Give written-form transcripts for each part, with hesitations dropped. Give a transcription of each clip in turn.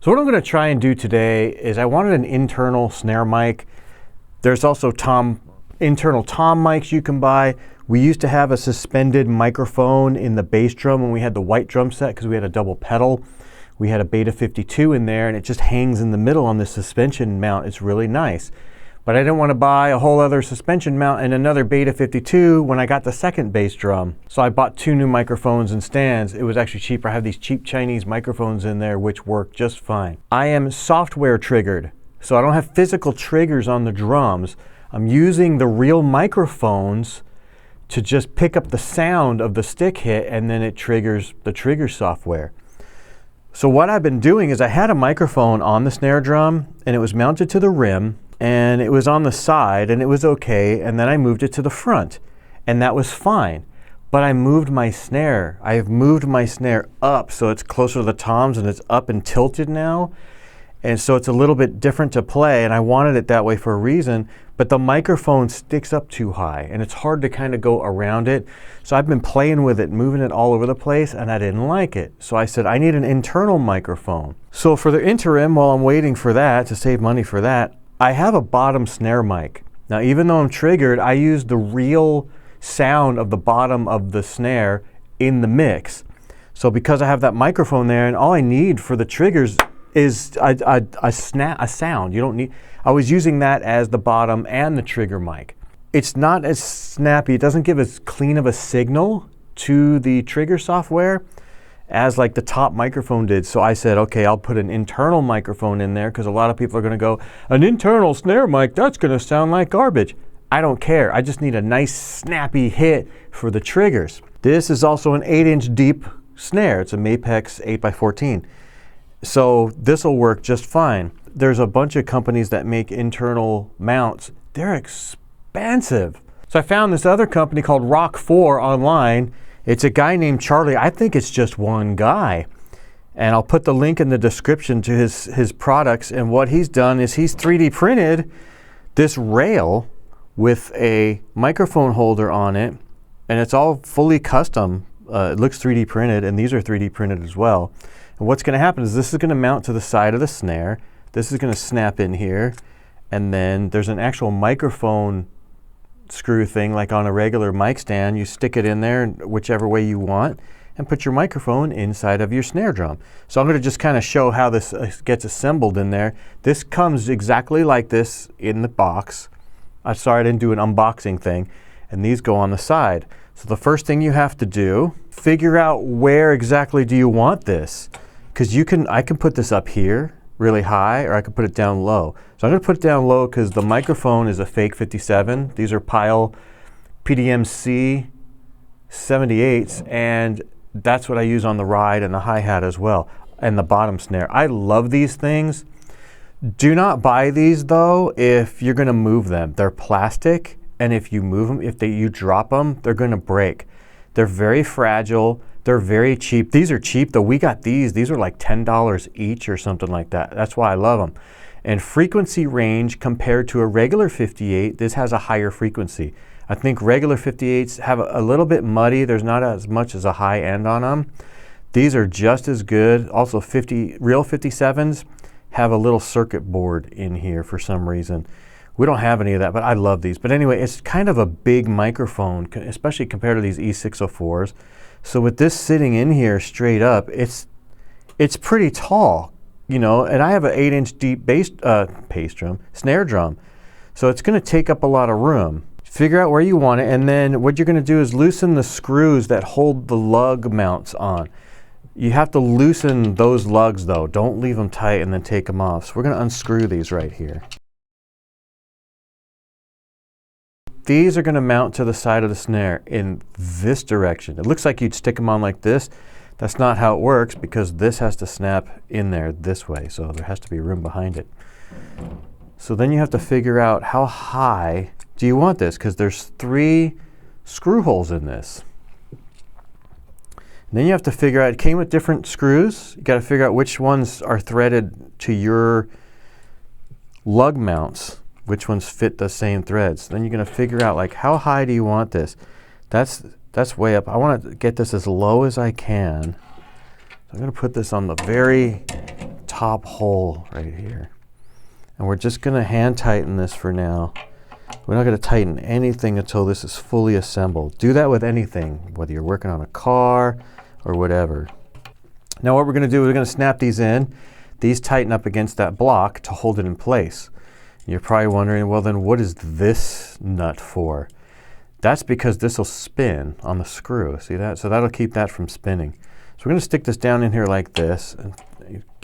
So what I'm going to try and do today is I wanted an internal snare mic. There's also internal tom mics you can buy. We used to have a suspended microphone in the bass drum when we had the white drum set because we had a double pedal. We had a Beta 52 in there and it just hangs in the middle on the suspension mount. It's really nice. But I didn't want to buy a whole other suspension mount and another Beta 52 when I got the second bass drum. So I bought 2 new microphones and stands. It was actually cheaper. I have these cheap Chinese microphones in there which work just fine. I am software triggered, so I don't have physical triggers on the drums. I'm using the real microphones to just pick up the sound of the stick hit, and then it triggers the trigger software. So what I've been doing is I had a microphone on the snare drum and it was mounted to the rim and it was on the side and it was okay, and then I moved it to the front and that was fine. But I moved my snare. I have moved my snare up so it's closer to the toms and it's up and tilted now. And so it's a little bit different to play, and I wanted it that way for a reason, but the microphone sticks up too high and it's hard to kind of go around it. So I've been playing with it, moving it all over the place, and I didn't like it. So I said, I need an internal microphone. So for the interim, while I'm waiting for that, to save money for that, I have a bottom snare mic. Now, even though I'm triggered, I use the real sound of the bottom of the snare in the mix. So because I have that microphone there, and all I need for the triggers is a sound. You don't need. I was using that as the bottom and the trigger mic. It's not as snappy. It doesn't give as clean of a signal to the trigger software as like the top microphone did. So I said, okay, I'll put an internal microphone in there because a lot of people are going to go, an internal snare mic, that's going to sound like garbage. I don't care. I just need a nice snappy hit for the triggers. This is also an 8-inch deep snare. It's a Mapex 8x14. So this will work just fine. There's a bunch of companies that make internal mounts. They're expensive. So I found this other company called Rock 4 online. It's a guy named Charlie. I think it's just one guy. And I'll put the link in the description to his products. And what he's done is he's 3D printed this rail with a microphone holder on it. And it's all fully custom. It looks 3D printed, and these are 3D printed as well. And what's going to happen is this is going to mount to the side of the snare. This is going to snap in here. And then there's an actual microphone screw thing like on a regular mic stand. You stick it in there whichever way you want and put your microphone inside of your snare drum. So I'm going to just kind of show how this gets assembled in there. This comes exactly like this in the box. I'm sorry I didn't do an unboxing thing. And these go on the side. So the first thing you have to do, figure out where exactly do you want this. Because I can put this up here really high, or I can put it down low. So I'm going to put it down low because the microphone is a fake 57. These are pyle PDMC 78s, and that's what I use on the ride and the hi-hat as well, and the bottom snare. I love these things. Do not buy these though if you're going to move them. They're plastic, and if you move them, you drop them, they're going to break. They're very fragile. They're very cheap. These are cheap though. We got these. These are like $10 each or something like that. That's why I love them. And frequency range compared to a regular 58, this has a higher frequency. I think regular 58s have a little bit muddy. There's not as much as a high end on them. These are just as good. Also real 57s have a little circuit board in here for some reason. We don't have any of that, but I love these. But anyway, it's kind of a big microphone, especially compared to these E604s. So with this sitting in here straight up, it's pretty tall, you know, and I have an 8-inch deep snare drum. So it's going to take up a lot of room. Figure out where you want it, and then what you're going to do is loosen the screws that hold the lug mounts on. You have to loosen those lugs though. Don't leave them tight and then take them off. So we're going to unscrew these right here. These are going to mount to the side of the snare in this direction. It looks like you'd stick them on like this. That's not how it works because this has to snap in there this way. So there has to be room behind it. So then you have to figure out how high do you want this, because there's 3 screw holes in this. And then you have to figure out, it came with different screws. You got to figure out which ones are threaded to your lug mounts. Which ones fit the same threads. Then you're going to figure out like how high do you want this. That's way up. I want to get this as low as I can. So I'm going to put this on the very top top hole right here. And we're just going to hand tighten this for now. We're not going to tighten anything until this is fully assembled. Do that with anything, whether you're working on a car or whatever. Now what we're going to do is we're going to snap these in. These tighten up against that block to hold it in place. You're probably wondering, well then what is this nut for? That's because this will spin on the screw. See that? So that'll keep that from spinning. So we're going to stick this down in here like this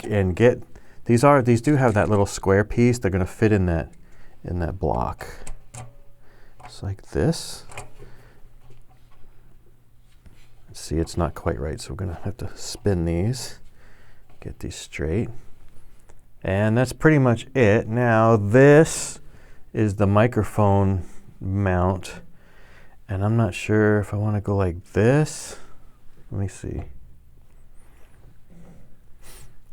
and get, these do have that little square piece. They're going to fit in that block. Just like this. See, it's not quite right, so we're going to have to spin these, get these straight. And that's pretty much it. Now this is the microphone mount, and I'm not sure if I want to go like this. Let me see.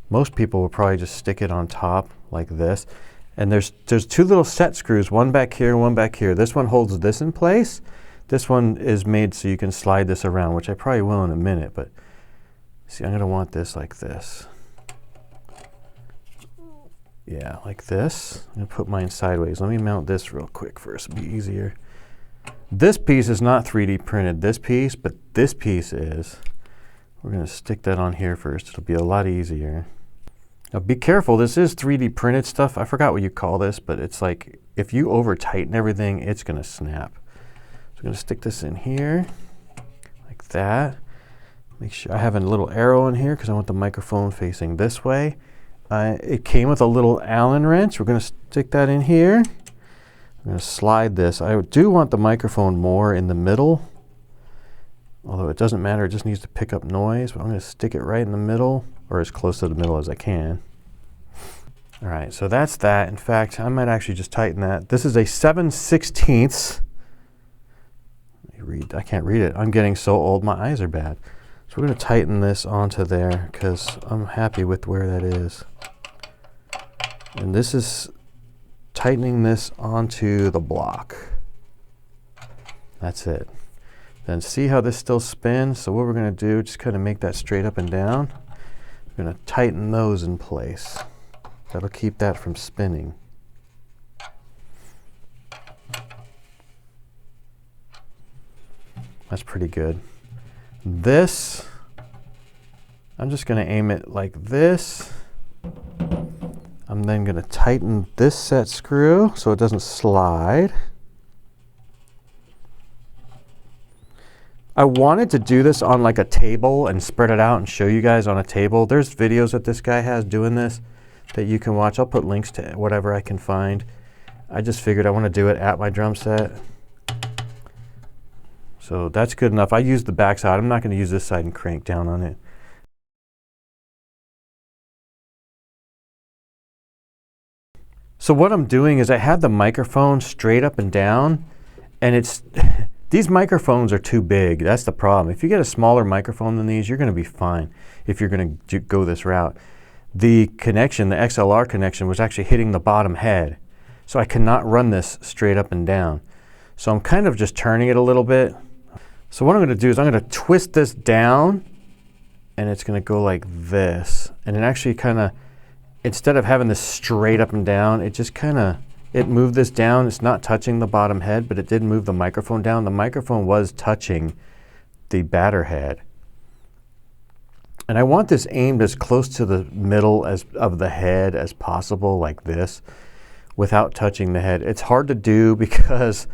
Most people will probably just stick it on top like this. And there's two little set screws, one back here and one back here. This one holds this in place. This one is made so you can slide this around, which I probably will in a minute, but see, I'm going to want this like this. Yeah, like this. I'm going to put mine sideways. Let me mount this real quick first, it'll be easier. This piece is not 3D printed, this piece, but this piece is. We're going to stick that on here first. It'll be a lot easier. Now be careful, this is 3D printed stuff. I forgot what you call this, but it's like if you over tighten everything, it's going to snap. I'm going to stick this in here like that. Make sure I have a little arrow in here because I want the microphone facing this way. It came with a little Allen wrench. We're going to stick that in here. I'm going to slide this. I do want the microphone more in the middle, although it doesn't matter, it just needs to pick up noise. But I'm going to stick it right in the middle, or as close to the middle as I can. All right, so that's that. In fact, I might actually just tighten that. This is a 7/16. I can't read it. I'm getting so old, my eyes are bad. So we're going to tighten this onto there because I'm happy with where that is. And this is tightening this onto the block. That's it. Then see how this still spins? So what we're going to do, just kind of make that straight up and down. We're going to tighten those in place. That'll keep that from spinning. That's pretty good. This, I'm just going to aim it like this. I'm then going to tighten this set screw so it doesn't slide. I wanted to do this on like a table and spread it out and show you guys on a table. There's videos that this guy has doing this that you can watch. I'll put links to whatever I can find. I just figured I want to do it at my drum set. So that's good enough. I used the back side. I'm not going to use this side and crank down on it. So what I'm doing is I had the microphone straight up and down, and it's these microphones are too big. That's the problem. If you get a smaller microphone than these, you're going to be fine if you're going to go this route. The connection, the XLR connection, was actually hitting the bottom head. So I cannot run this straight up and down. So I'm kind of just turning it a little bit. So what I'm going to do is I'm going to twist this down, and it's going to go like this. And it actually kind of, instead of having this straight up and down, it just kind of, it moved this down. It's not touching the bottom head, but it did move the microphone down. The microphone was touching the batter head. And I want this aimed as close to the middle of the head as possible, like this, without touching the head. It's hard to do because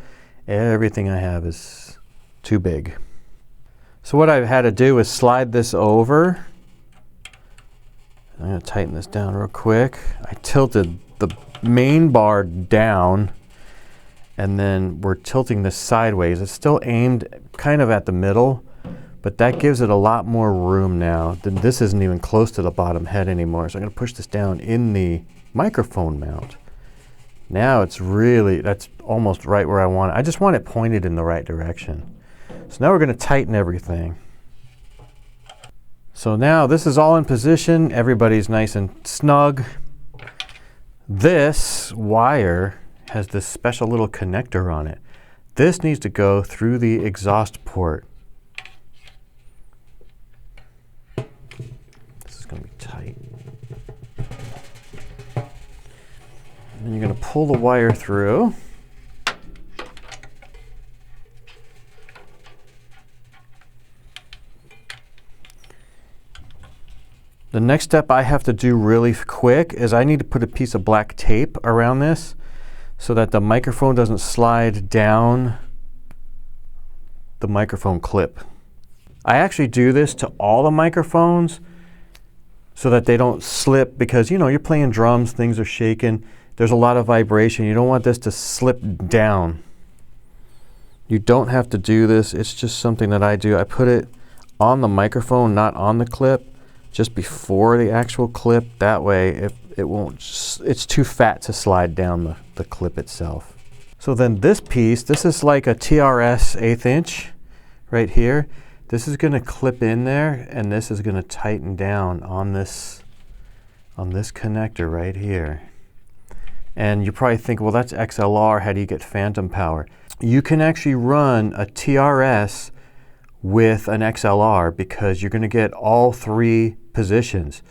everything I have is too big. So what I've had to do is slide this over. I'm going to tighten this down real quick. I tilted the main bar down, and then we're tilting this sideways. It's still aimed kind of at the middle, but that gives it a lot more room now. This isn't even close to the bottom head anymore. So I'm going to push this down in the microphone mount. Now it's really, that's almost right where I want it. I just want it pointed in the right direction. So now we're going to tighten everything. So now this is all in position. Everybody's nice and snug. This wire has this special little connector on it. This needs to go through the exhaust port. This is going to be tight. And you're going to pull the wire through. The next step I have to do really quick is I need to put a piece of black tape around this so that the microphone doesn't slide down the microphone clip. I actually do this to all the microphones so that they don't slip, because you're playing drums, things are shaking, there's a lot of vibration. You don't want this to slip down. You don't have to do this, it's just something that I do. I put it on the microphone, not on the clip, just before the actual clip. That way it won't, it's too fat to slide down the clip itself. So then this piece, this is like a TRS 1/8 inch right here. This is going to clip in there, and this is going to tighten down on this connector right here. And you probably think, well, that's XLR, how do you get phantom power? You can actually run a TRS with an XLR because you're going to get all 3 positions.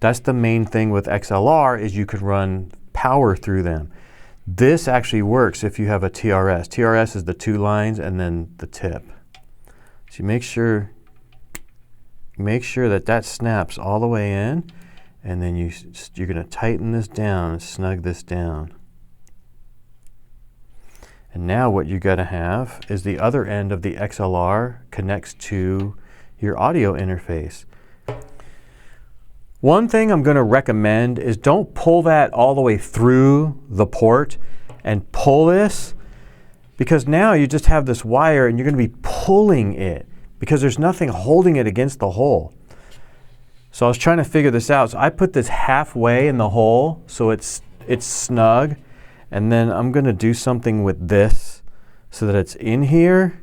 That's the main thing with XLR, is you can run power through them. This actually works if you have a TRS. TRS is the 2 lines and then the tip. So you make sure that snaps all the way in, and then you're going to tighten this down and snug this down. And now what you got to have is the other end of the XLR connects to your audio interface. One thing I'm going to recommend is don't pull that all the way through the port and pull this, because now you just have this wire and you're going to be pulling it because there's nothing holding it against the hole. So I was trying to figure this out. So I put this halfway in the hole so it's snug. And then I'm going to do something with this so that it's in here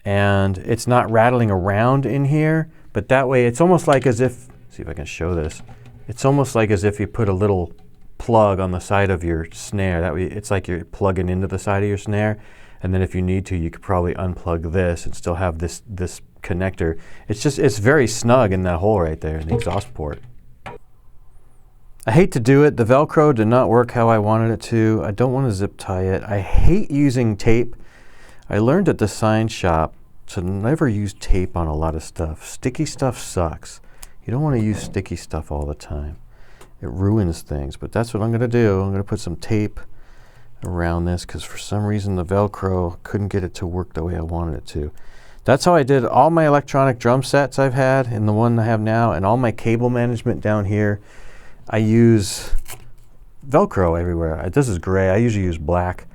and it's not rattling around in here. But that way it's almost like as if, see if I can show this. It's almost like as if you put a little plug on the side of your snare. That way it's like you're plugging into the side of your snare. And then if you need to, you could probably unplug this and still have this connector. It's very snug in that hole right there in the exhaust port. I hate to do it. The Velcro did not work how I wanted it to. I don't want to zip tie it. I hate using tape. I learned at the sign shop to never use tape on a lot of stuff. Sticky stuff sucks. You don't want to use sticky stuff all the time. It ruins things, but that's what I'm going to do. I'm going to put some tape around this because for some reason the Velcro couldn't get it to work the way I wanted it to. That's how I did all my electronic drum sets I've had and the one I have now, and all my cable management down here. I use Velcro everywhere. This is gray. I usually use black.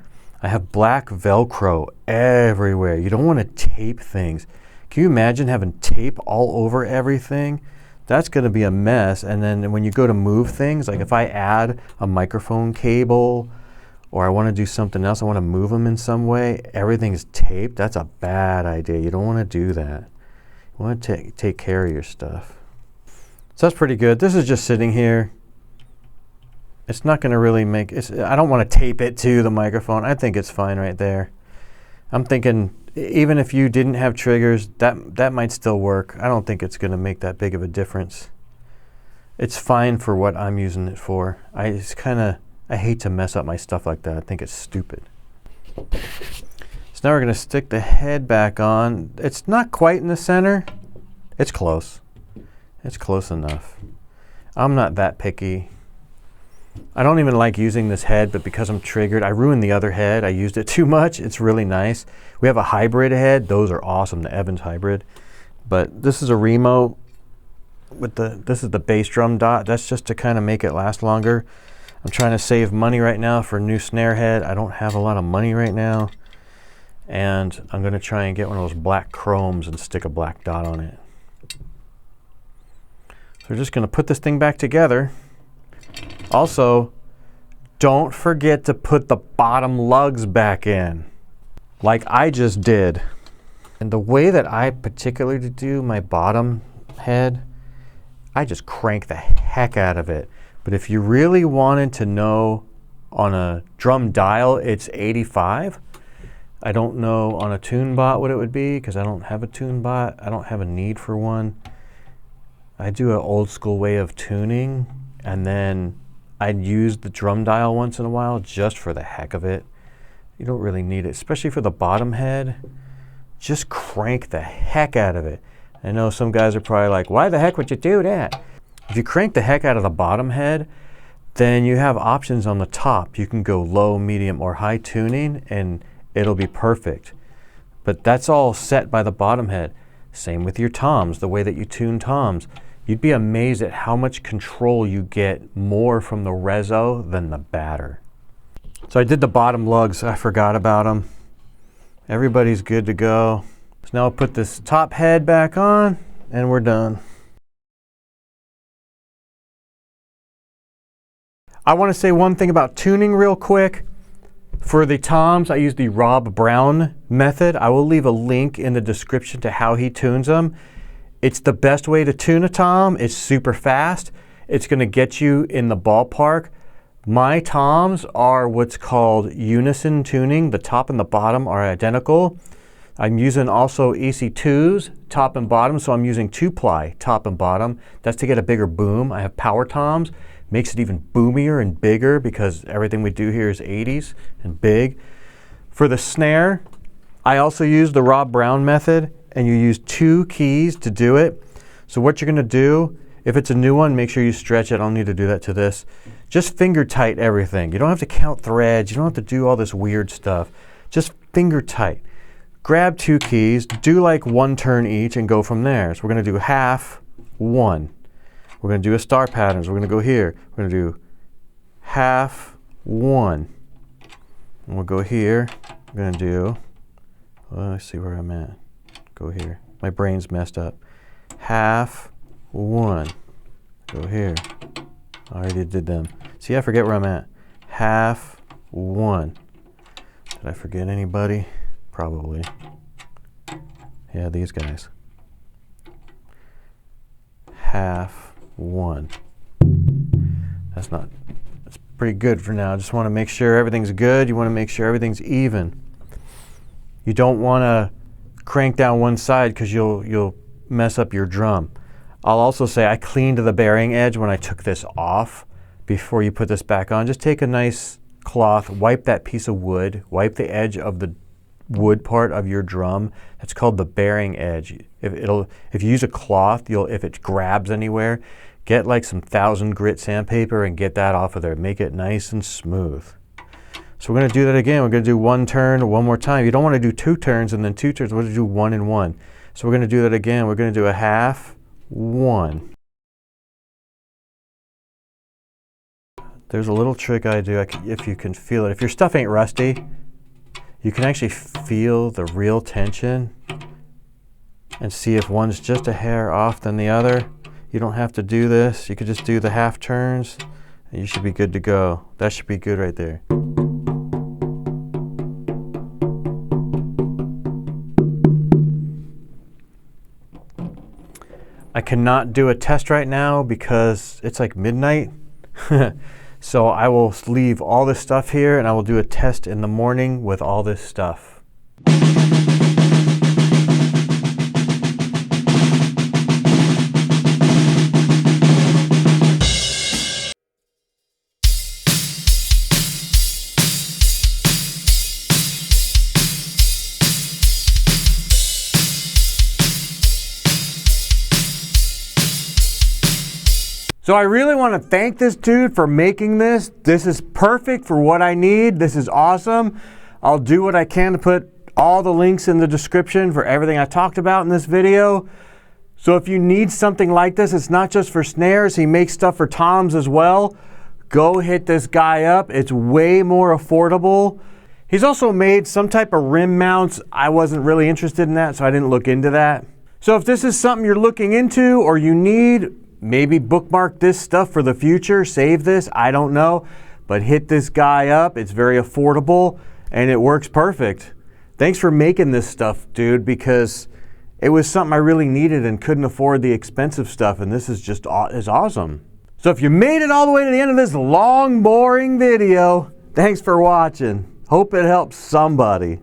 I have black Velcro everywhere. You don't want to tape things. Can you imagine having tape all over everything? That's going to be a mess. And then when you go to move things, like if I add a microphone cable or I want to do something else, I want to move them in some way, everything's taped. That's a bad idea. You don't want to do that. You want to take care of your stuff. So that's pretty good. This is just sitting here. It's not going to really make it. I don't want to tape it to the microphone. I think it's fine right there. I'm thinking even if you didn't have triggers, that might still work. I don't think it's going to make that big of a difference. It's fine for what I'm using it for. I hate to mess up my stuff like that. I think it's stupid. So now we're going to stick the head back on. It's not quite in the center. It's close. It's close enough. I'm not that picky. I don't even like using this head, but because I'm triggered, I ruined the other head. I used it too much. It's really nice. We have a hybrid head. Those are awesome, the Evans hybrid. But this is a Remo with this is the bass drum dot. That's just to kind of make it last longer. I'm trying to save money right now for a new snare head. I don't have a lot of money right now. And I'm going to try and get one of those black chromes and stick a black dot on it. So we're just going to put this thing back together. Also, don't forget to put the bottom lugs back in, like I just did. And the way that I particularly do my bottom head, I just crank the heck out of it. But if you really wanted to know on a drum dial, it's 85. I don't know on a tune bot what it would be because I don't have a tune bot. I don't have a need for one. I do an old school way of tuning, and then I'd use the drum dial once in a while just for the heck of it. You don't really need it, especially for the bottom head. Just crank the heck out of it. I know some guys are probably like, why the heck would you do that? If you crank the heck out of the bottom head, then you have options on the top. You can go low, medium, or high tuning, and it'll be perfect. But that's all set by the bottom head. Same with your toms, the way that you tune toms. You'd be amazed at how much control you get more from the reso than the batter. So I did the bottom lugs. I forgot about them. Everybody's good to go. So now I'll put this top head back on, and we're done. I want to say one thing about tuning real quick. For the toms, I use the Rob Brown method. I will leave a link in the description to how he tunes them. It's the best way to tune a tom. It's super fast. It's going to get you in the ballpark. My toms are what's called unison tuning. The top and the bottom are identical. I'm using also EC2s, top and bottom, so I'm using 2-ply top and bottom. That's to get a bigger boom. I have power toms. Makes it even boomier and bigger because everything we do here is 80s and big. For the snare, I also use the Rob Brown method, and you use 2 keys to do it. So what you're going to do, if it's a new one, make sure you stretch it. I don't need to do that to this. Just finger tight everything. You don't have to count threads. You don't have to do all this weird stuff. Just finger tight. Grab 2 keys, do like 1 turn each, and go from there. So we're going to do half, 1. We're going to do a star pattern. So we're going to go here. We're going to do half, 1. And we'll go here. We're going to do, let's see where I'm at. Go here. My brain's messed up. Half, 1. Go here. I already did them. See, I forget where I'm at. Half, 1. Did I forget anybody? Probably. Yeah, these guys. Half, 1. That's pretty good for now. Just want to make sure everything's good. You want to make sure everything's even. You don't want to crank down one side because you'll mess up your drum. I'll also say I cleaned the bearing edge when I took this off before you put this back on. Just take a nice cloth, wipe that piece of wood, wipe the edge of the wood part of your drum. That's called the bearing edge. If you use a cloth, if it grabs anywhere, get like some 1000 grit sandpaper and get that off of there. Make it nice and smooth. So we're going to do that again. We're going to do 1 turn 1 more time. You don't want to do 2 turns and then 2 turns. We're going to do 1 and 1. So we're going to do that again. We're going to do a half, 1. There's a little trick I do if you can feel it. If your stuff ain't rusty, you can actually feel the real tension and see if one's just a hair off than the other. You don't have to do this. You could just do the half turns and you should be good to go. That should be good right there. I cannot do a test right now because it's like midnight. So I will leave all this stuff here and I will do a test in the morning with all this stuff. So I really want to thank this dude for making this. This is perfect for what I need. This is awesome. I'll do what I can to put all the links in the description for everything I talked about in this video. So if you need something like this, it's not just for snares. He makes stuff for toms as well. Go hit this guy up. It's way more affordable. He's also made some type of rim mounts. I wasn't really interested in that, so I didn't look into that. So if this is something you're looking into or you need, maybe bookmark this stuff for the future, save this, I don't know. But hit this guy up, it's very affordable and it works perfect. Thanks for making this stuff, dude, because it was something I really needed and couldn't afford the expensive stuff, and this is just is awesome. So if you made it all the way to the end of this long, boring video, thanks for watching. Hope it helps somebody.